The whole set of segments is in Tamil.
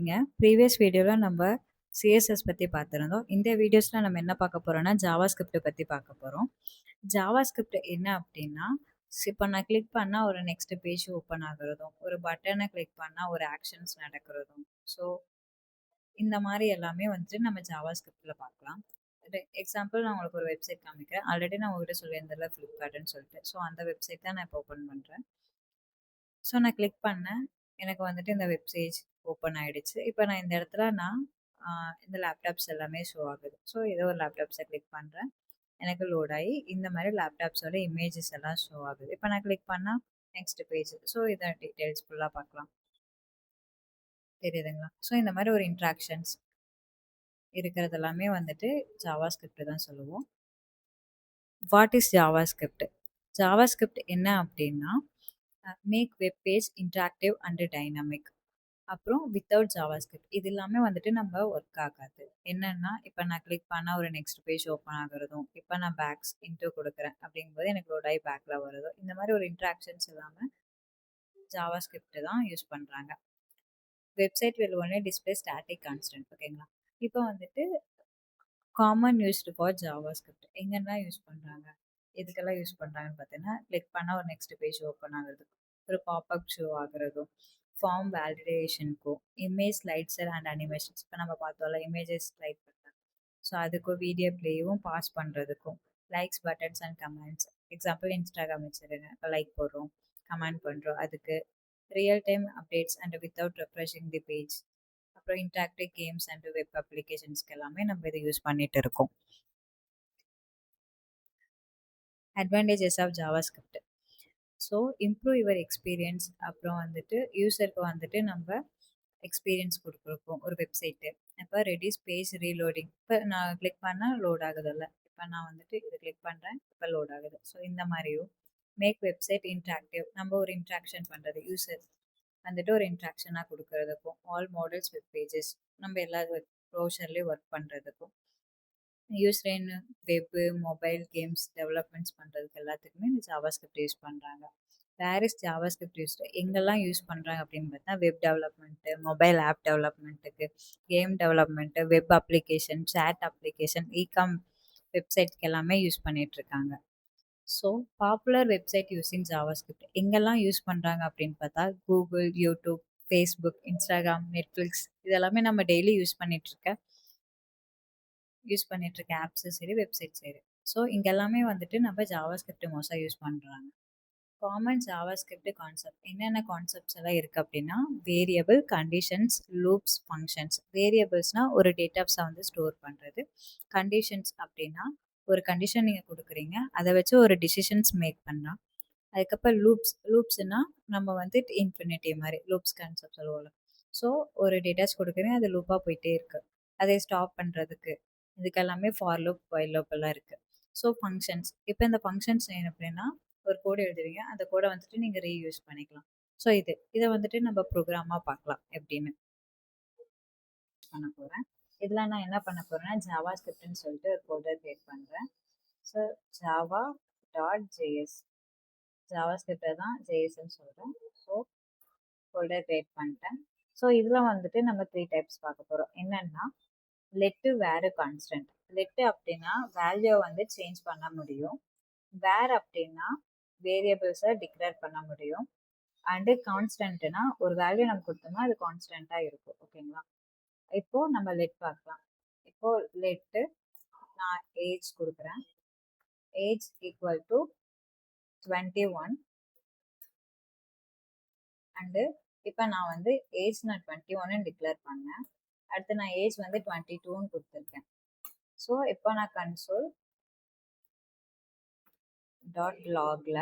சரிங்க. ப்ரீவியஸ் வீடியோல நம்ம சிஎஸ்எஸ் பத்தி பார்த்திருந்தோம். இந்த வீடியோஸ்ல நம்ம என்ன பார்க்க போறோம்னா, ஜாவாஸ்கிரிப்ட் பத்தி பார்க்க போறோம். ஜாவாஸ்கிரிப்ட் என்ன அப்டின்னா, இப்ப நான் கிளிக் பண்ணா ஒரு நெக்ஸ்ட் பேஜ் ஓப்பன் ஆகுறதும், ஒரு பட்டன கிளிக் பண்ணா ஒரு ஆக்ஷன்ஸ் நடக்கிறதும். ஸோ, இந்த மாரி எல்லாமே வந்துட்டு நம்ம ஜாவாஸ்கிரிப்ட்ல பார்க்கலாம். எக்ஸாம்பிள் நான் உங்களுக்கு ஒரு வெப்சைட் காமிக்கிறேன். ஆல்ரெடி நான் உங்ககிட்ட சொல்லியிருந்தேன்ல Flipkartன்னு சொல்லிட்டு. ஸோ, அந்த வெப்சைட் தான் நான் இப்போ ஓப்பன் பண்றேன். ஸோ நான் கிளிக் பண்ணேன். எனக்கு வந்துட்டு இந்த வெப்சேஜ் ஓப்பன் ஆயிடுச்சு. இப்போ நான் இந்த இடத்துல நான் இந்த லேப்டாப்ஸ் எல்லாமே ஷோ ஆகுது. ஸோ ஏதோ ஒரு லேப்டாப்ஸை கிளிக் பண்ணுறேன். எனக்கு லோட் ஆகி இந்த மாதிரி லேப்டாப்ஸோட இமேஜஸ் எல்லாம் ஷோ ஆகுது. இப்போ நான் கிளிக் பண்ணால் நெக்ஸ்ட் பேஜ். ஸோ இதை டீட்டெயில்ஸ் ஃபுல்லாக பார்க்கலாம். தெரியுதுங்களா? ஸோ இந்த மாதிரி ஒரு இன்ட்ராக்ஷன்ஸ் இருக்கிறது எல்லாமே வந்துட்டு ஜாவாஸ்கிரிப்ட் தான் சொல்லுவோம். What is JavaScript? ஜாவாஸ்கிரிப்ட் என்ன அப்படின்னா, make web page interactive and dynamic. அப்புறம் வித்தவுட் ஜாவாஸ்கிரிப்ட் இது எல்லாமே வந்துட்டு நம்ம ஒர்க் ஆகாது. என்னன்னா இப்போ நான் கிளிக் பண்ணால் ஒரு நெக்ஸ்ட் பேஜ் ஓப்பன் ஆகுறதும், இப்போ நான் பேக்ஸ் இன்டூ கொடுக்குறேன் அப்படிங்கும்போது எனக்கு லோட் ஆகி பேக்கில் வருதும், இந்த மாதிரி ஒரு இன்ட்ராக்ஷன்ஸ் இல்லாமல் ஜாவாஸ்கிரிப்ட் தான் யூஸ் பண்ணுறாங்க. Website will only display static constant. ஓகேங்களா? இப்போ வந்துட்டு காமன் யூஸ்டு ஃபார் ஜாவாஸ்கிரிப்ட் எங்கெல்லாம் யூஸ் பண்ணுறாங்க, எதுக்கெல்லாம் யூஸ் பண்ணுறாங்கன்னு பார்த்தீங்கன்னா, கிளிக் பண்ணால் ஒரு நெக்ஸ்ட் பேஜ் ஓப்பன் ஆகுறது, ஒரு பாப்அப் ஷோ ஆகுறதும், ஃபார்ம் வேலிடேஷனுக்கும், இமேஜ் ஸ்லைட்ஸர் அண்ட் அனிமேஷன்ஸ் இப்போ நம்ம பார்த்தோம்ல இமேஜஸ் ஸ்லைட் பண்ணுறாங்க. ஸோ அதுக்கும் வீடியோ பிளேயும் பாஸ் பண்ணுறதுக்கும், likes buttons and comments. Example Instagram வச்சுருங்க, இப்போ லைக் போடுறோம், கமெண்ட் பண்ணுறோம், அதுக்கு real time updates and without refreshing the page. அப்புறம் இன்டராக்டிவ் கேம்ஸ் அண்ட் வெப் அப்ளிகேஷன்ஸ்க்கு எல்லாமே நம்ம இதை யூஸ் பண்ணிட்டு இருக்கோம். Advantages of JavaScript. So improve your experience. அப்புறம் வந்துட்டு யூசருக்கு வந்துட்டு நம்ம எக்ஸ்பீரியன்ஸ் கொடுக்குறோம் ஒரு வெப்சைட்டு. இப்போ ரெடியூஸ் பேஜ் ரீலோடிங். இப்போ நான் கிளிக் பண்ணால் லோட் ஆகுதில்ல, இப்போ நான் வந்துட்டு இதை கிளிக் பண்ணுறேன், இப்போ லோட் ஆகுது. ஸோ இந்த மாதிரியும் மேக் வெப்சைட் இன்ட்ராக்டிவ், நம்ம ஒரு இன்ட்ராக்ஷன் பண்ணுறது, யூசர் வந்துட்டு ஒரு இன்ட்ராக்ஷனாக கொடுக்கறதுக்கும், ஆல் மாடல்ஸ் வெப் பேஜஸ் நம்ம எல்லா ப்ரௌசர்லேயும் ஒர்க் பண்ணுறதுக்கும், யூசர் இன் வெப்பு மொபைல் கேம்ஸ் டெவலப்மெண்ட்ஸ் பண்ணுறதுக்கு எல்லாத்துக்குமே இந்த ஜாவாஸ்கிரிப்ட் யூஸ் பண்ணுறாங்க. வேர் இஸ் ஜாவாஸ்கிரிப்ட் யூஸ்டு எங்கெல்லாம் யூஸ் பண்ணுறாங்க அப்படின்னு பார்த்தா, வெப் டெவலப்மெண்ட்டு, மொபைல் ஆப் டெவலப்மெண்ட்டுக்கு, game development, web application, chat application, ecom வெப்சைட்க்கு எல்லாமே யூஸ் பண்ணிகிட்ருக்காங்க. So popular website using JavaScript எங்கெல்லாம் யூஸ் பண்ணுறாங்க அப்படின்னு பார்த்தா, Google, YouTube, Facebook, Instagram, Netflix இதெல்லாமே நம்ம டெய்லி யூஸ் பண்ணிகிட்ருக்க ஆப்ஸு சரி, வெப்சைட் சரி. ஸோ இங்கே எல்லாமே வந்துட்டு நம்ம ஜாவாஸ்கிரிப்ட் மோஸ்ட்டாக யூஸ் பண்ணுறாங்க. காமன் ஜாவாஸ்கிரிப்ட் கான்செப்ட் என்னென்ன கான்செப்ட்ஸ் எல்லாம் இருக்குது அப்படின்னா, வேரியபிள், கண்டிஷன்ஸ், லூப்ஸ், ஃபங்க்ஷன்ஸ். வேரியபிள்ஸ்னால் ஒரு டேட்டாஸை வந்து ஸ்டோர் பண்ணுறது. கண்டிஷன்ஸ் அப்படின்னா ஒரு கண்டிஷன் நீங்கள் கொடுக்குறீங்க, அதை வச்சு ஒரு டிசிஷன்ஸ் மேக் பண்ணலாம். அதுக்கப்புறம் லூப்ஸ்னா நம்ம வந்து இன்ஃபினிட்டி மாதிரி லூப்ஸ் கான்செப்ட் சொல்லுவோம்ல. ஸோ ஒரு டேட்டாஸ் கொடுக்குறீங்க, அது லூப்பாக போயிட்டே இருக்கு, அதை ஸ்டாப் பண்ணுறதுக்கு இதுக்கெல்லாமே ஃபார் லூப், வைல் லூப் எல்லாம் இருக்குது. ஸோ ஃபங்க்ஷன்ஸ், இப்போ இந்த ஃபங்க்ஷன்ஸ் என்ன அப்படின்னா, ஒரு கோடு எழுதுவீங்க, அந்த கோடை வந்துட்டு நீங்கள் ரீயூஸ் பண்ணிக்கலாம். ஸோ இதை வந்துட்டு நம்ம ப்ரோக்ராமாக பார்க்கலாம் எப்படின்னு பண்ண போகிறேன். இதில் நான் என்ன பண்ண போகிறேன்னா, ஜாவா ஸ்கிரிப்ட்னு சொல்லிட்டு ஒரு ஃபோல்டர் கிரியேட் பண்ணுறேன். ஸோ java.js, ஜாவா ஸ்கிரிப்டை தான் ஜேஎஸ்ன்னு சொல்கிறேன். ஸோ ஃபோல்டர் கிரியேட் பண்ணிட்டேன். ஸோ இதில் வந்துட்டு நம்ம 3 டைப்ஸ் பார்க்க போகிறோம். என்னென்னா, லெட்டு, வேறு, கான்ஸ்டன்ட். லெட்டு அப்படின்னா வேல்யூ வந்து சேஞ்ச் பண்ண முடியும். வேர் அப்படின்னா வேரியபிள்ஸை டிக்ளேர் பண்ண முடியும். அண்டு கான்ஸ்டன்ட்னா ஒரு வேல்யூ நம்ம கொடுத்தோம்னா அது கான்ஸ்டண்ட்டாக இருக்கும். ஓகேங்களா? இப்போது நம்ம லெட் பார்க்கலாம். இப்போது லெட்டு நான் ஏஜ் கொடுக்குறேன். Age equal to 21. அண்டு இப்போ நான் வந்து ஏஜ் நான் 21ன்னு டிக்ளேர் பண்ணேன். அடுத்து நான் ஏஜ் வந்து 22ன்னு கொடுத்துருக்கேன். ஸோ இப்போ நான் கன்சோல் டாட் லாகில்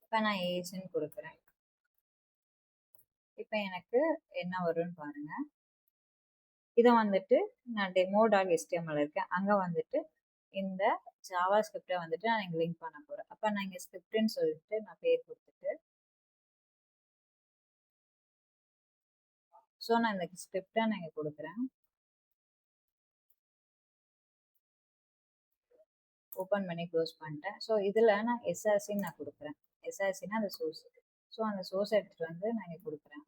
இப்போ நான் ஏஜ்ன்னு கொடுக்குறேன். இப்போ எனக்கு என்ன வரும்னு பாருங்கள். இதை வந்துட்டு நான் demo.html இருக்கேன், அங்கே வந்துட்டு இந்த ஜாவா ஸ்கிரிப்டை வந்துட்டு நான் இங்கே லிங்க் பண்ண போகிறேன். அப்போ நான் இங்கே ஸ்கிரிப்டுன்னு சொல்லிட்டு நான் பேர் கொடுத்துட்டு, ஸோ நான் இந்த ஸ்கிரிப்டை நான் இங்கே கொடுக்குறேன். ஓப்பன் பண்ணி க்ளோஸ் பண்ணிட்டேன். ஸோ இதில் நான் எஸ்ஆர்சின்னு நான் கொடுக்குறேன். எஸ்ஆர்சின்னா அந்த சோர்ஸ். ஸோ அந்த சோர்ஸ் எடுத்துகிட்டு வந்து நான் இங்கே கொடுக்குறேன்.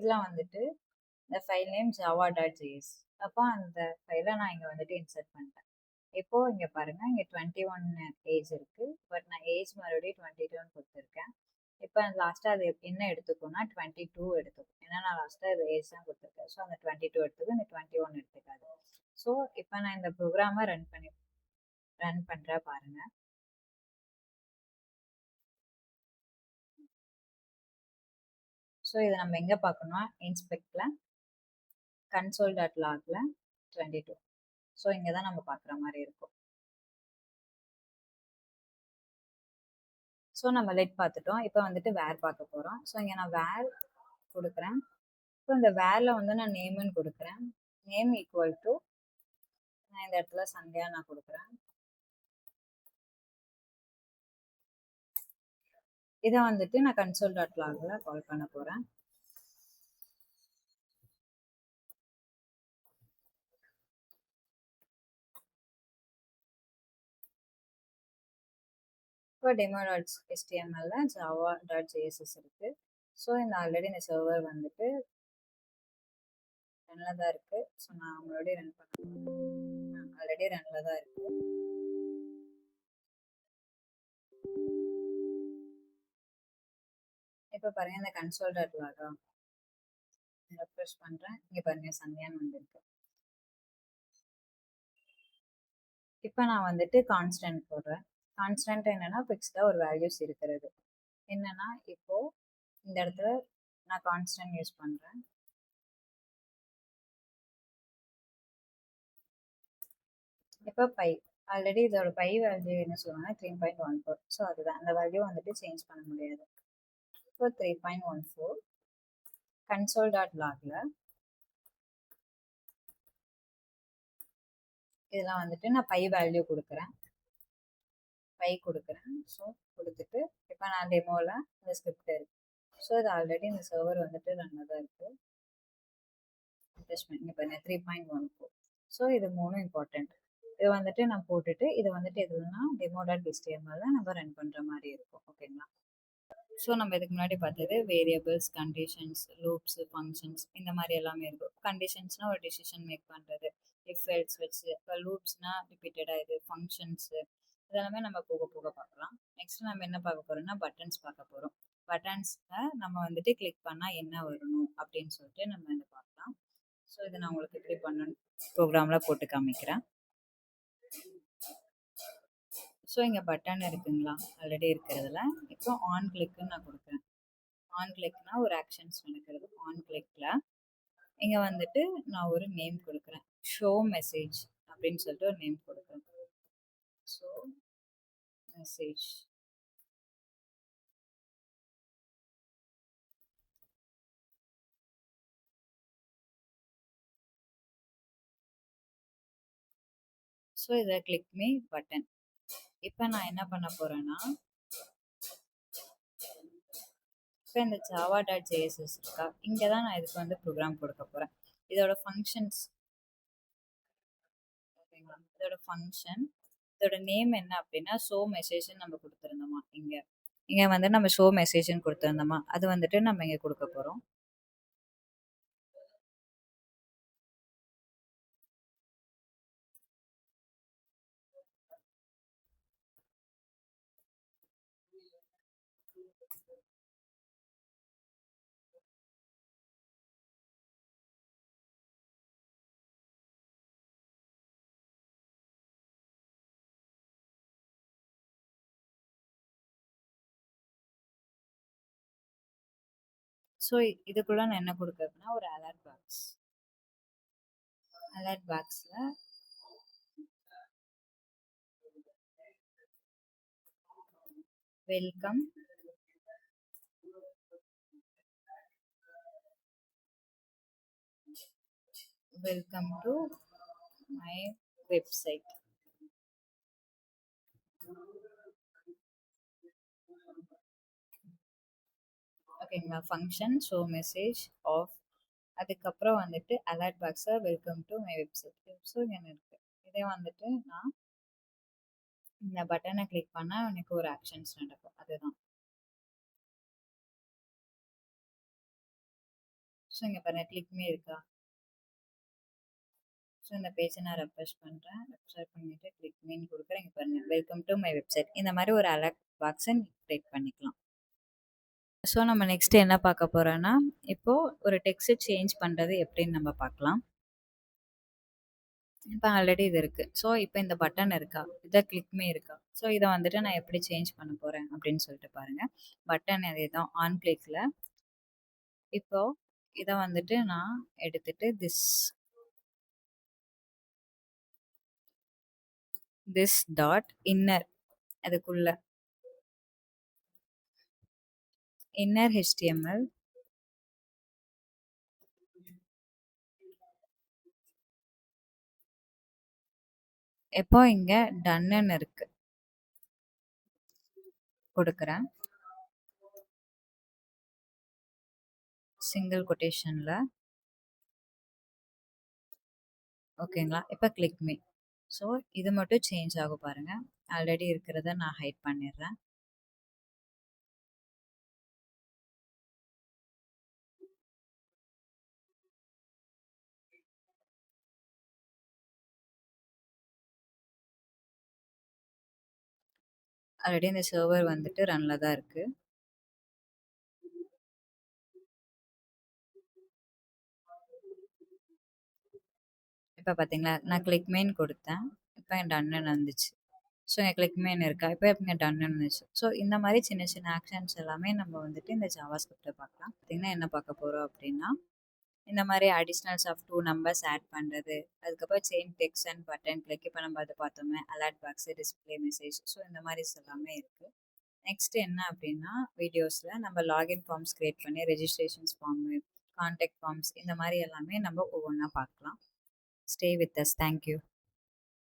இதில் வந்துட்டு இந்த ஃபைல் நேம் java.js. அப்போ அந்த ஃபைலை நான் இங்கே வந்துட்டு இன்சர்ட் பண்ணிட்டேன். இப்போது இங்கே பாருங்கள், இங்கே 21 ஏஜ் இருக்குது. பட் நான் ஏஜ் மறுபடியும் 22 கொடுத்துருக்கேன். இப்போ லாஸ்ட்டாக அது என்ன எடுத்துக்கோன்னா 22 எடுத்துக்கும். ஏன்னா நான் லாஸ்ட்டாக இது ஏஜ் தான் கொடுத்துருக்கேன். ஸோ அந்த 22 எடுத்துக்கும், இந்த 21 எடுத்துக்காது. ஸோ இப்போ நான் இந்த ப்ரோக்ராமை ரன் பண்ணுறேன் பாருங்கள். ஸோ இதை நம்ம எங்கே பார்க்கணும்னா இன்ஸ்பெக்டில் console.logல 22. ஸோ இங்கே தான் நம்ம பார்க்குற மாதிரி இருக்கும். ஸோ நம்ம லெட் பார்த்துட்டோம். இப்போ வந்துட்டு வேர் பார்க்க போகிறோம். ஸோ இங்கே நான் வேர் கொடுக்குறேன். இப்போ இந்த வேரில் வந்து நான் நேம்னு கொடுக்குறேன். நேம் ஈக்குவல் டு நான் இந்த இடத்துல சந்தியா நான் கொடுக்குறேன். இதை வந்துட்டு நான் console.logல கால் பண்ண போகிறேன். இப்போ demo.html java.js இருக்குது. ஸோ இந்த ஆல்ரெடி இந்த சர்வர் வந்துட்டு ரன்னில் தான் இருக்குது. ஸோ நான் அவங்களோடய ரன் பண்ண ஆல்ரெடி ரன்னில் தான் இருக்குது. இப்போ பாருங்கள், இந்த console.log ரெஃப்ரெஷ் பண்ணுறேன். இங்கே பாருங்கள் சந்தியான்னு வந்திருக்கு. இப்போ நான் வந்துட்டு கான்ஸ்டன்ட் போடுறேன். கான்ஸ்டன்ட் என்னன்னா ஃபிக்ஸ்டாக ஒரு வேல்யூஸ் இருக்கிறது. என்னன்னா இப்போது இந்த இடத்துல நான் கான்ஸ்டன்ட் யூஸ் பண்ணுறேன். இப்போ பை ஆல்ரெடி இதோட பை வேல்யூ என்ன சொல்லுவாங்கன்னா 3.14. ஸோ அதுதான் அந்த வேல்யூ வந்துட்டு சேஞ்ச் பண்ண முடியாது. இப்போ 3.14 console.logல இதெல்லாம் வந்துட்டு நான் பை வேல்யூ கொடுக்குறேன். ஸோ கொடுத்துட்டு இப்போ நான் டெமோவில் இந்த ஸ்கிரிப்ட் இருக்குது. ஸோ இது ஆல்ரெடி இந்த சர்வர் வந்துட்டு ரன்னில் தான் இருக்குது. இங்கே பாருங்க 3.14. ஸோ இது 3 இம்பார்ட்டண்ட். இது வந்துட்டு நான் போட்டுட்டு இது வந்துட்டு எதுனா demo.html நம்ம ரன் பண்ணுற மாதிரி இருக்கும். ஓகேங்களா? ஸோ நம்ம இதுக்கு முன்னாடி பார்த்தது வேரியபிள்ஸ், கண்டிஷன்ஸ், லூப்ஸ், ஃபங்க்ஷன்ஸ் இந்த மாதிரி எல்லாமே இருக்கும். கண்டிஷன்ஸ்னால் ஒரு டிசிஷன் மேக் பண்ணுறது, இஃப் எல்ஸ் வச்சு. இப்போ லூப்ஸ்னால் ரிப்பீட்டடாக இது, ஃபங்க்ஷன்ஸு இதெல்லாமே நம்ம போக போக பார்க்கலாம். நெக்ஸ்ட் நம்ம என்ன பார்க்க போகிறோம்னா பட்டன்ஸ் பார்க்க போகிறோம். பட்டன்ஸில் நம்ம வந்துட்டு கிளிக் பண்ணால் என்ன வரணும் அப்படின்னு சொல்லிட்டு நம்ம இதை பார்க்கலாம். ஸோ இதை நான் உங்களுக்கு எப்படி பண்ணணும் ப்ரோக்ராமில் போட்டு காமிக்கிறேன். ஸோ இங்கே பட்டன் இருக்குங்களா, ஆல்ரெடி இருக்கிறதுல. இப்போ ஆன் கிளிக்குன்னு நான் கொடுக்குறேன். ஆன் கிளிக்னா ஒரு ஆக்ஷன்ஸ் நடக்கிறது. ஆன் கிளிக்கில் இங்கே வந்துட்டு நான் ஒரு நேம் கொடுக்குறேன். ஷோ மெசேஜ் அப்படின்னு சொல்லிட்டு ஒரு நேம் கொடுக்குறேன். ஸோ மெசேஜ் ஸோ இதை கிளிக் மீ பட்டன். இப்போ நான் என்ன பண்ண போகிறேன்னா இப்போ இந்த java.js இருக்கா, இங்கே தான் நான் இதுக்கு வந்து ப்ரோக்ராம் கொடுக்க போகிறேன். இதோட ஃபங்க்ஷன்ஸ் ஓகேங்களா, இதோட ஃபங்க்ஷன் இதோட நேம் என்ன அப்படின்னா ஷோ மெசேஜ்னு நம்ம கொடுத்துருந்தோமா, இங்கே வந்து நம்ம ஷோ மெசேஜ்னு கொடுத்துருந்தோமா, அது வந்துட்டு நம்ம இங்கே கொடுக்க போகிறோம். ஸோ இதுக்குள்ள நான் என்ன கொடுக்குறேன்னா ஒரு அலர்ட் பாக்ஸில் வெல்கம் டு மை வெப்சைட். ஓகேங்களா, ஃபங்க்ஷன் ஷோ மெசேஜ் ஆஃப், அதுக்கப்புறம் வந்துட்டு அலர்ட் பாக்ஸை welcome to my website. So இங்கே இருக்குது. இதே வந்துட்டு நான் இந்த பட்டனை கிளிக் பண்ணால் எனக்கு ஒரு ஆக்ஷன்ஸ் நடக்கும். அதுதான். ஸோ இங்கே பாருங்கள் கிளிக் மீ இருக்கா. ஸோ இந்த பேஜை நான் ரெஃப்ரெஷ் பண்ணுறேன். ரெஃப்ரெஷ் பண்ணிவிட்டு கிளிக் மீன்னு கொடுக்குறேன். இங்கே பாருங்கள் வெல்கம் டு மை வெப்சைட். இந்த மாதிரி ஒரு அலர்ட் பாக்ஸை கிரியேட் பண்ணிக்கலாம். ஸோ நம்ம நெக்ஸ்ட் என்ன பார்க்க போகிறோன்னா, இப்போது ஒரு டெக்ஸ்ட் சேஞ்ச் பண்ணுறது எப்படின்னு நம்ம பார்க்கலாம். இப்போ ஆல்ரெடி இது இருக்குது. ஸோ இப்போ இந்த பட்டன் இருக்கா, இதை கிளிக்மே இருக்கா. ஸோ இதை வந்துட்டு நான் எப்படி சேஞ்ச் பண்ண போகிறேன் அப்படின்னு சொல்லிட்டு பாருங்கள். பட்டன் அதே தான் ஆன் கிளிக்கில். இப்போது இதை வந்துட்டு நான் எடுத்துட்டு திஸ் டாட் இன்னர், அதுக்குள்ள இன்னர் ஹெச்டிஎம்எல் எப்போ இங்கே டன்னு இருக்கு கொடுக்குறேன். சிங்கிள் கொட்டேஷனில் ஓகேங்களா. இப்போ கிளிக் மீ. ஸோ இது மட்டும் சேஞ்ச் ஆகும் பாருங்கள். ஆல்ரெடி இருக்கிறத நான் ஹைட் பண்ணிடுறேன். ஆல்ரெடி இந்த சர்வர் வந்துட்டு ரன்னில் தான் இருக்குது. இப்போ பார்த்தீங்களா, நான் கிளிக் மெயின் கொடுத்தேன். இப்போ என் டன்னு வந்துச்சு. ஸோ என் கிளிக் மெயின் இருக்கா, இப்போ இங்கே டன்னு வந்துச்சு. ஸோ இந்த மாதிரி சின்ன சின்ன ஆக்ஷன்ஸ் எல்லாமே நம்ம வந்துட்டு இந்த ஜாவா ஸ்கிரிப்டில் பார்க்கலாம். பார்த்தீங்கன்னா என்ன பார்க்க போகிறோம் அப்படின்னா, இந்த மாதிரி அடிஷ்னல்ஸ் ஆஃப் 2 நம்பர்ஸ் ஆட் பண்ணுறது, அதுக்கப்புறம் change text and button click. இப்போ நம்ம அதை பார்த்தோமே, alert box, display message. So இந்த மாதிரி எல்லாமே இருக்குது. நெக்ஸ்ட் என்ன அப்படின்னா, வீடியோஸில் நம்ம லாகின் ஃபார்ம்ஸ் க்ரியேட் பண்ணி ரெஜிஸ்ட்ரேஷன்ஸ் ஃபார்மு, கான்டாக்ட் ஃபார்ம்ஸ், இந்த மாதிரி எல்லாமே நம்ம ஒவ்வொன்றா பார்க்கலாம். Stay with us. Thank you.